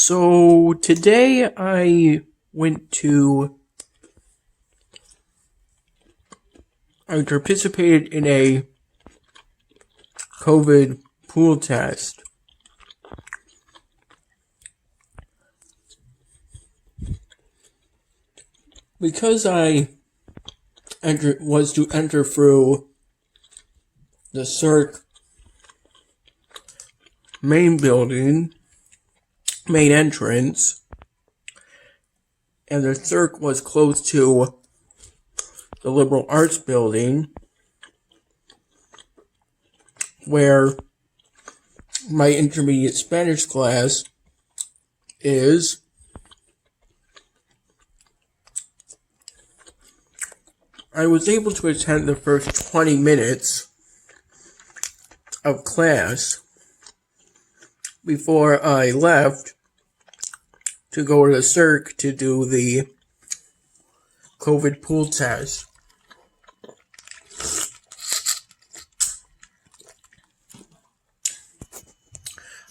So today I participated in a COVID pool test. Because I was to enter through the CERC main entrance, and the CERC was close to the liberal arts building, where my intermediate Spanish class is. I was able to attend the first 20 minutes of class before I left to go to the CERC to do the COVID pool test.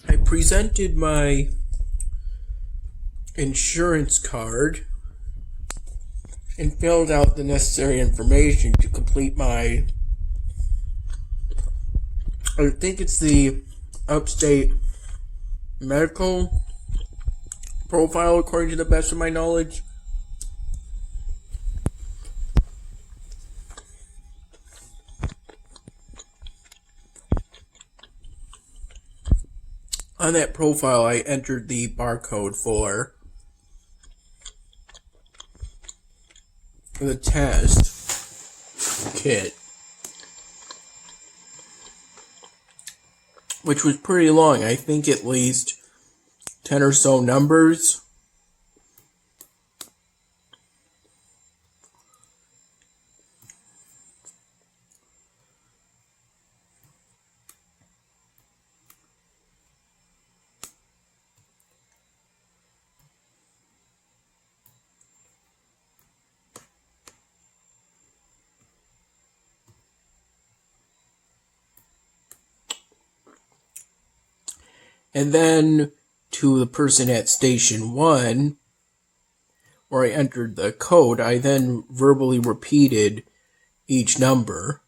I presented my insurance card and filled out the necessary information to complete I think it's the upstate medical profile, according to the best of my knowledge. On that profile, I entered the barcode for the test kit, which was pretty long. I think at least 10 or so numbers. And then to the person at Station 1, where I entered the code, I then verbally repeated each number.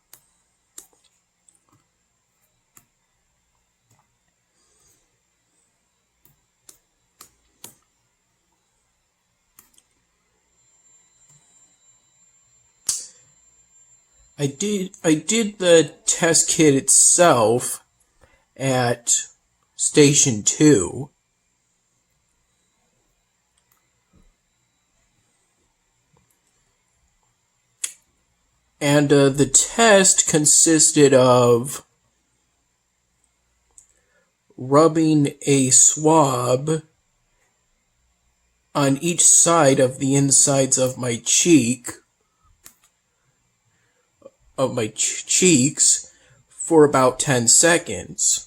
I did the test kit itself at Station 2. And the test consisted of rubbing a swab on each side of the insides of my cheeks for about 10 seconds.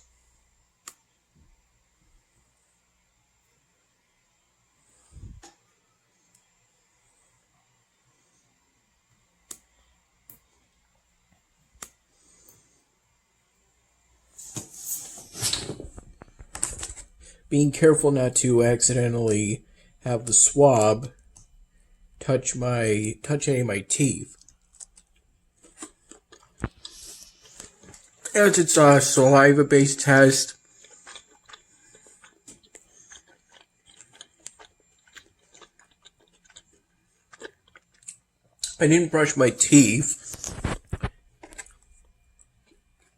Being careful not to accidentally have the swab touch any of my teeth. As it's a saliva-based test, I didn't brush my teeth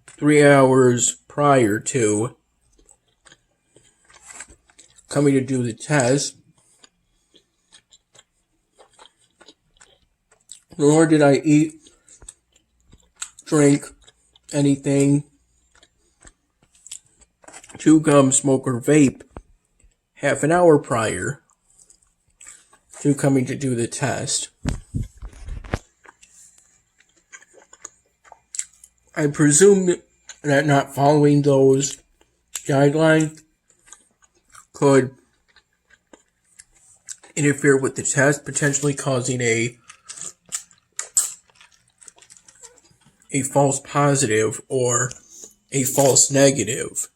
3 hours prior to coming to do the test, nor did I eat, drink anything, chew gum, smoke, or vape half an hour prior to coming to do the test. I presume that not following those guidelines could interfere with the test, potentially causing a false positive or a false negative.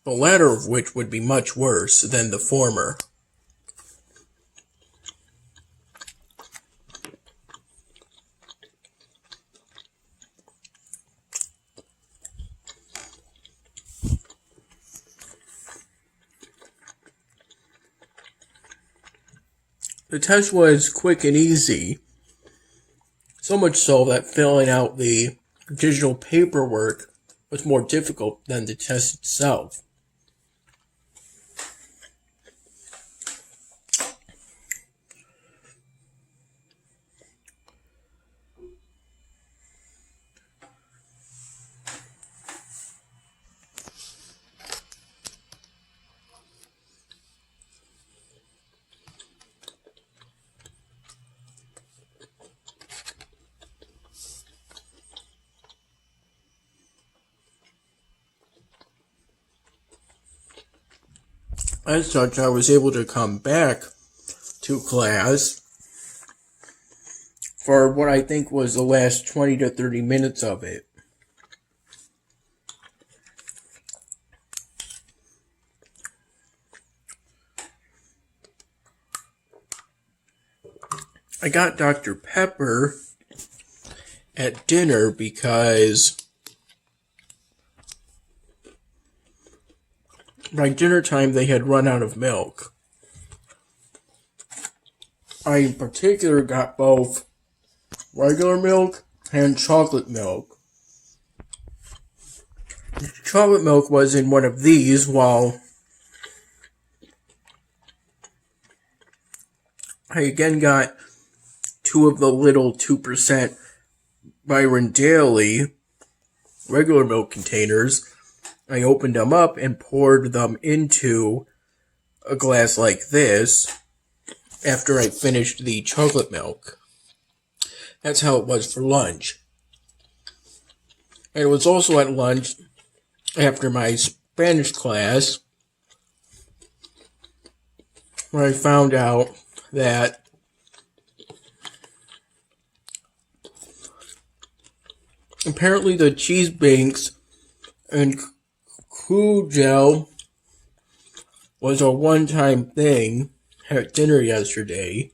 the latter of which would be much worse than the former. The test was quick and easy, so much so that filling out the digital paperwork was more difficult than the test itself. As such, I was able to come back to class for what I think was the last 20 to 30 minutes of it. I got Dr. Pepper at dinner because by dinner time they had run out of milk. I in particular got both regular milk and chocolate milk. Chocolate milk was in one of these, while I again got two of the little 2% Byron Daily regular milk containers. I opened them up and poured them into a glass like this after I finished the chocolate milk. That's how it was for lunch. And it was also at lunch after my Spanish class where I found out that apparently the cheese banks and Kugel was a one-time thing at dinner yesterday.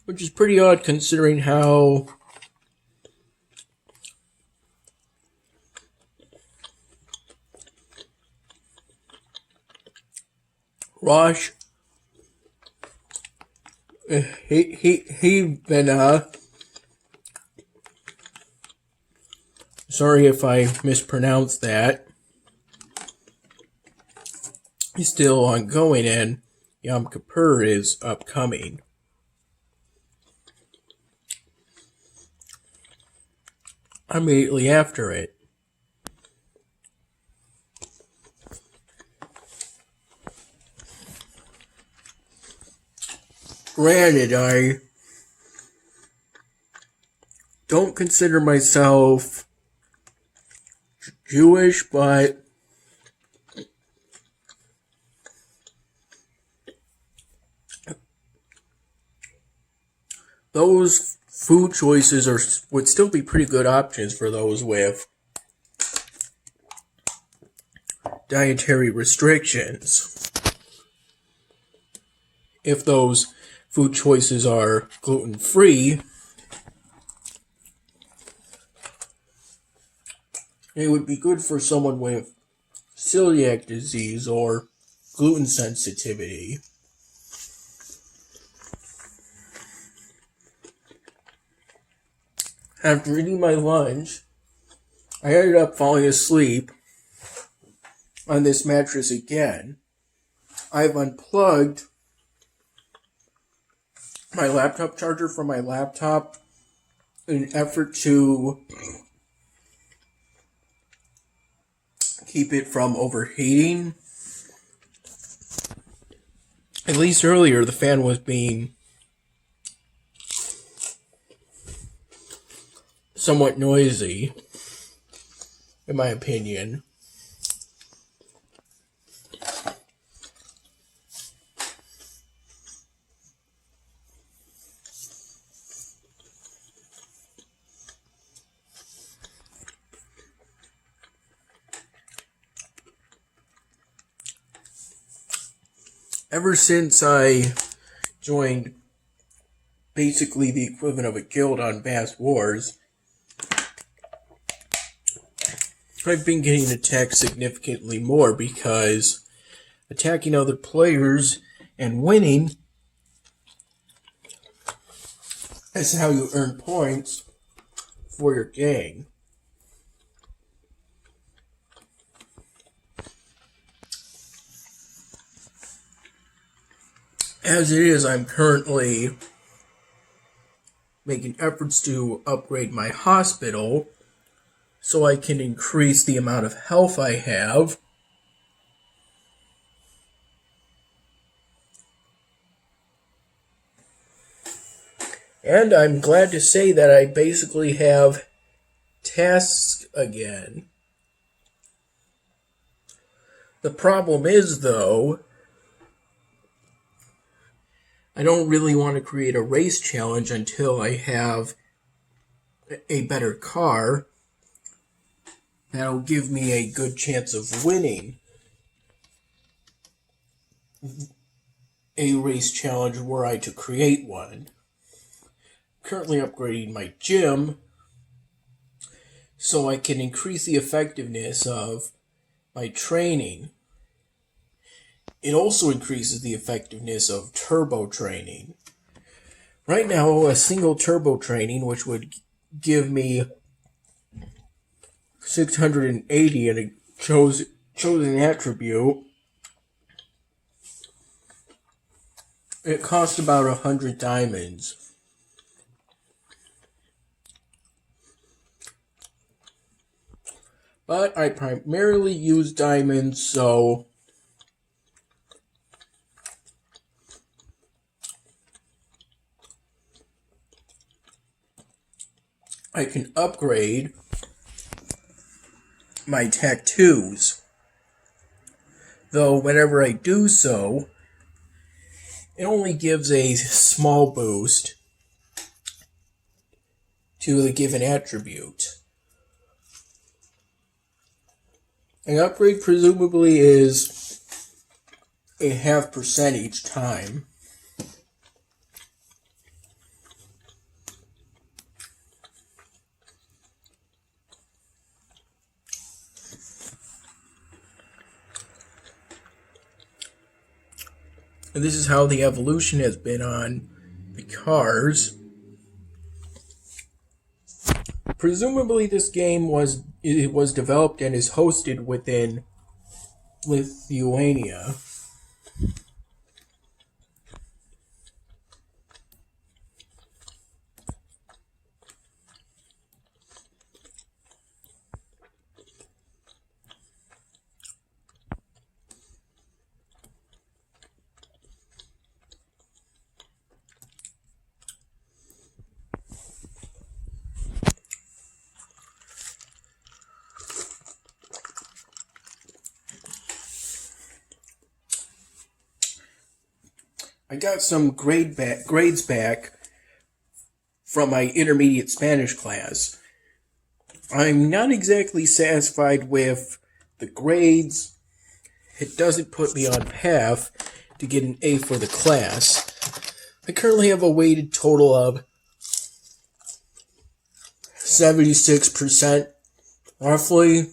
Which is pretty odd considering how Rosh he been sorry if I mispronounced that. He's still ongoing and Yom Kippur is upcoming. Immediately after it. Granted, I don't consider myself Jewish, but those food choices would still be pretty good options for those with dietary restrictions. If those food choices are gluten-free, it would be good for someone with celiac disease or gluten sensitivity. After eating my lunch, I ended up falling asleep on this mattress again. I've unplugged my laptop charger from my laptop in an effort to keep it from overheating. At least earlier, the fan was being somewhat noisy, in my opinion. Ever since I joined basically the equivalent of a guild on Bass Wars, I've been getting attacked significantly more because attacking other players and winning is how you earn points for your gang. As it is, I'm currently making efforts to upgrade my hospital so I can increase the amount of health I have. And I'm glad to say that I basically have tasks again. The problem is, though, I don't really want to create a race challenge until I have a better car that'll give me a good chance of winning a race challenge were I to create one. Currently upgrading my gym so I can increase the effectiveness of my training. It also increases the effectiveness of turbo training. Right now, a single turbo training, which would give me 680 in a chosen attribute, it costs about 100 diamonds. But I primarily use diamonds, so I can upgrade my tattoos. Though whenever I do so, it only gives a small boost to the given attribute. An upgrade presumably is a 0.5% each time. And this is how the evolution has been on the cars. Presumably this game was developed and is hosted within Lithuania. I got some grades back from my intermediate Spanish class. I'm not exactly satisfied with the grades. It doesn't put me on path to get an A for the class. I currently have a weighted total of 76%, roughly,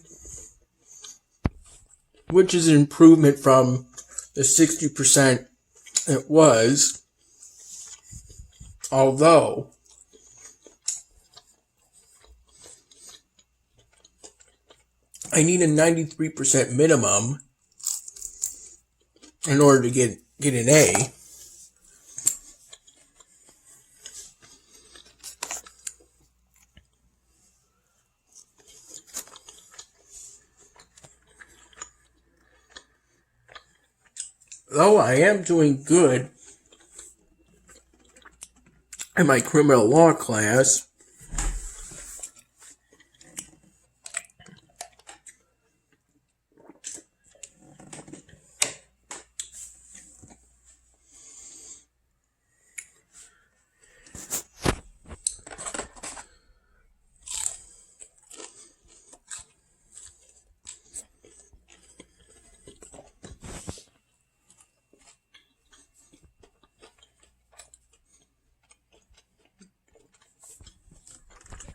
which is an improvement from the 60% it was, although I need a 93% minimum in order to get an A. Though I am doing good in my criminal law class,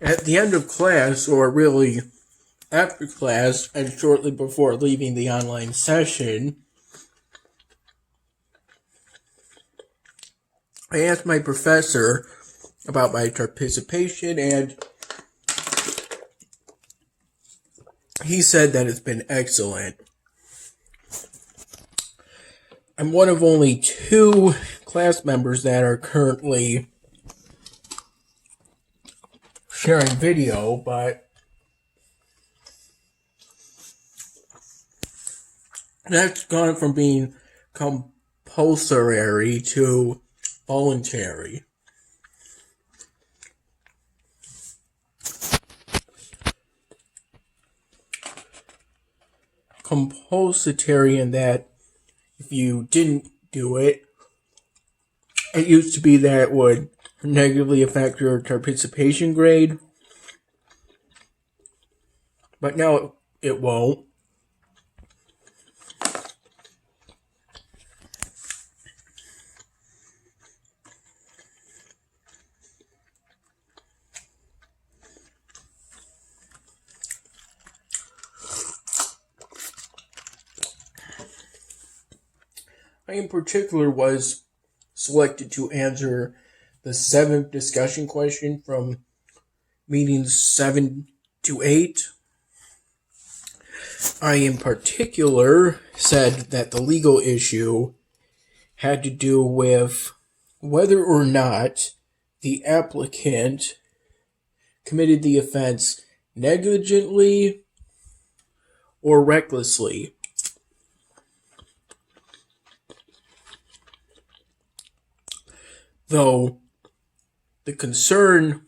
At the end of class, or really after class, and shortly before leaving the online session, I asked my professor about my participation, and he said that it's been excellent. I'm one of only 2 class members that are currently sharing video, but that's gone from being compulsory to voluntary. Compulsory in that if you didn't do it, it used to be that it would negatively affect your participation grade, but now it won't. I, in particular, was selected to answer the 7th discussion question from meetings 7 to 8. I, in particular, said that the legal issue had to do with whether or not the applicant committed the offense negligently or recklessly. Though the concern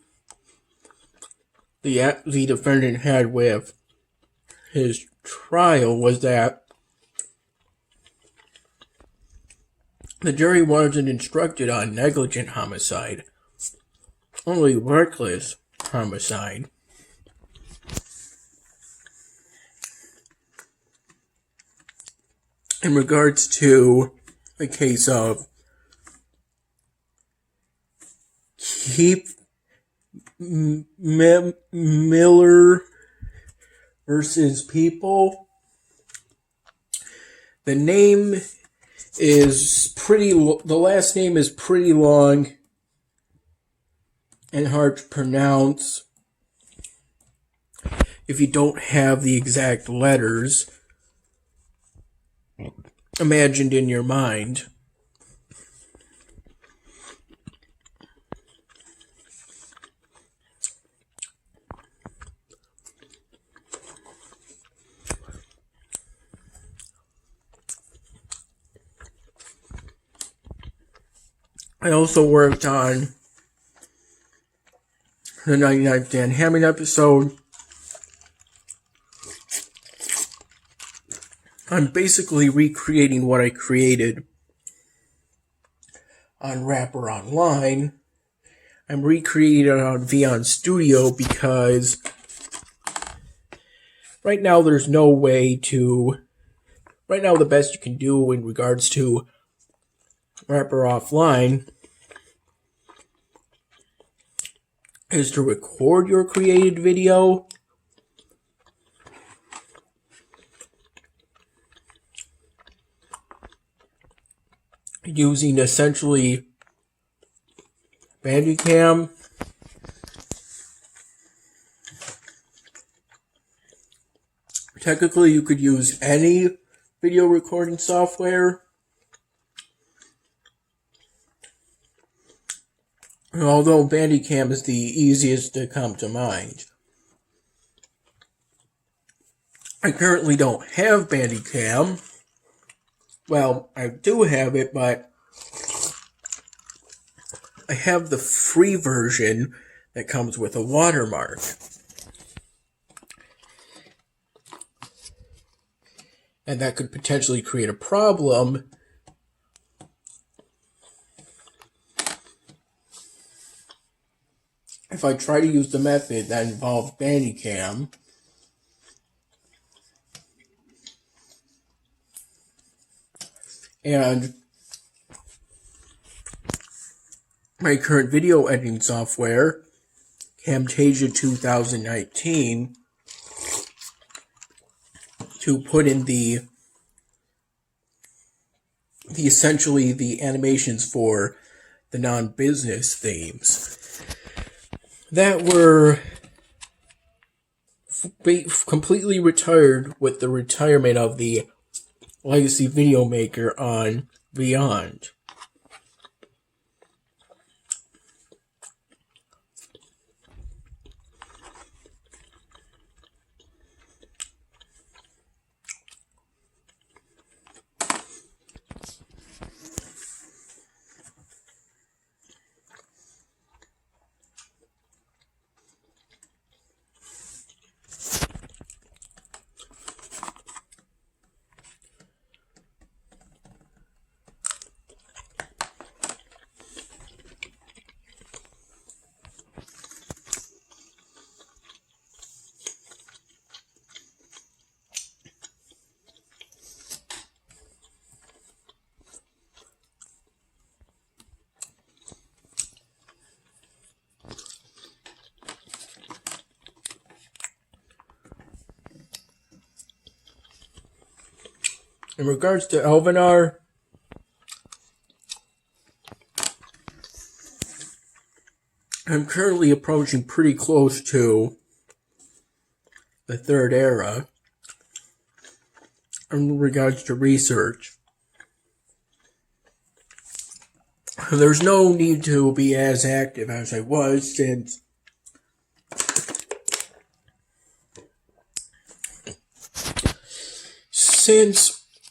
the defendant had with his trial was that the jury wasn't instructed on negligent homicide, only reckless homicide. In regards to the case of Keith Miller versus People, the last name is pretty long and hard to pronounce if you don't have the exact letters imagined in your mind. I also worked on the 99th Dan Hammond episode. I'm basically recreating what I created on Rapper Online. I'm recreating it on Vion Studio because right now the best you can do in regards to Rapper Offline is to record your created video using essentially Bandicam. Technically, you could use any video recording software. Although Bandicam is the easiest to come to mind. I currently don't have Bandicam. Well, I do have it, but I have the free version that comes with a watermark. And that could potentially create a problem if I try to use the method that involves Bandicam. And my current video editing software, Camtasia 2019 to put in the essentially the animations for the non-business themes that were completely retired with the retirement of the Legacy Video Maker on Beyond. In regards to Elvenar, I'm currently approaching pretty close to the third era in regards to research. There's no need to be as active as I was since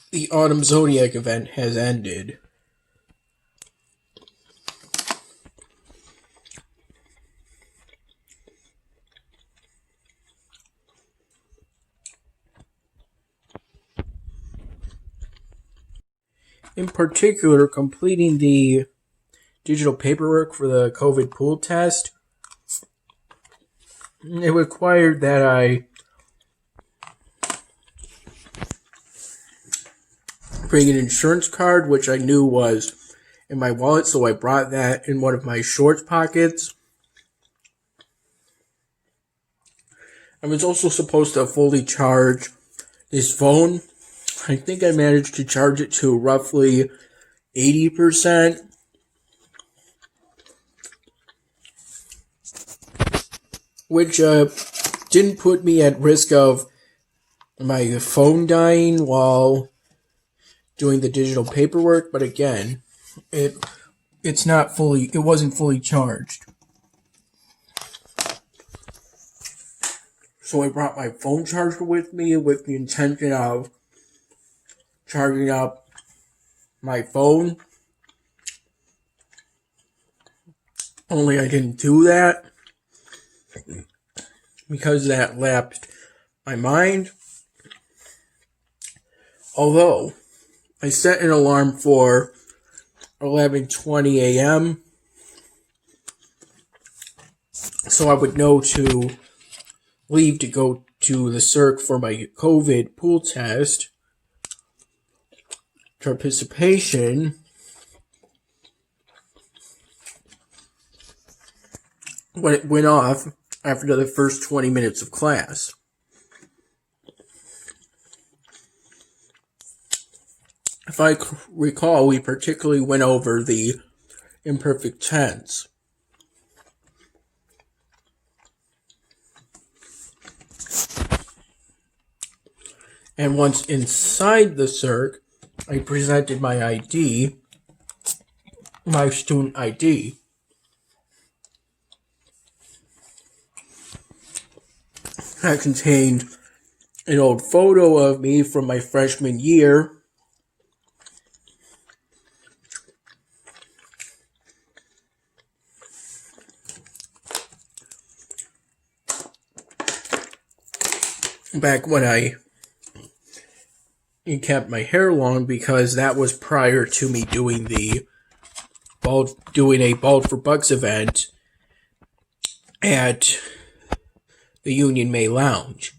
the Autumn Zodiac event has ended. In particular, completing the digital paperwork for the COVID pool test, it required that I bring an insurance card, which I knew was in my wallet, so I brought that in one of my shorts pockets. I was also supposed to fully charge this phone. I think I managed to charge it to roughly 80%. Which didn't put me at risk of my phone dying while doing the digital paperwork, but again, it wasn't fully charged. So I brought my phone charger with me with the intention of charging up my phone. Only I didn't do that because that lapsed my mind. Although I set an alarm for 11:20 a.m. so I would know to leave to go to the Cirque for my COVID pool test. Participation when it went off after the first 20 minutes of class. If I recall, we particularly went over the imperfect tense. And once inside the Cirque, I presented my ID, my student ID. That contained an old photo of me from my freshman year, back when I kept my hair long, because that was prior to me doing a Bald for Bucks event at the Union May Lounge.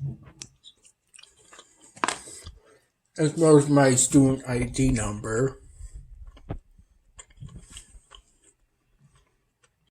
As well as my student ID number.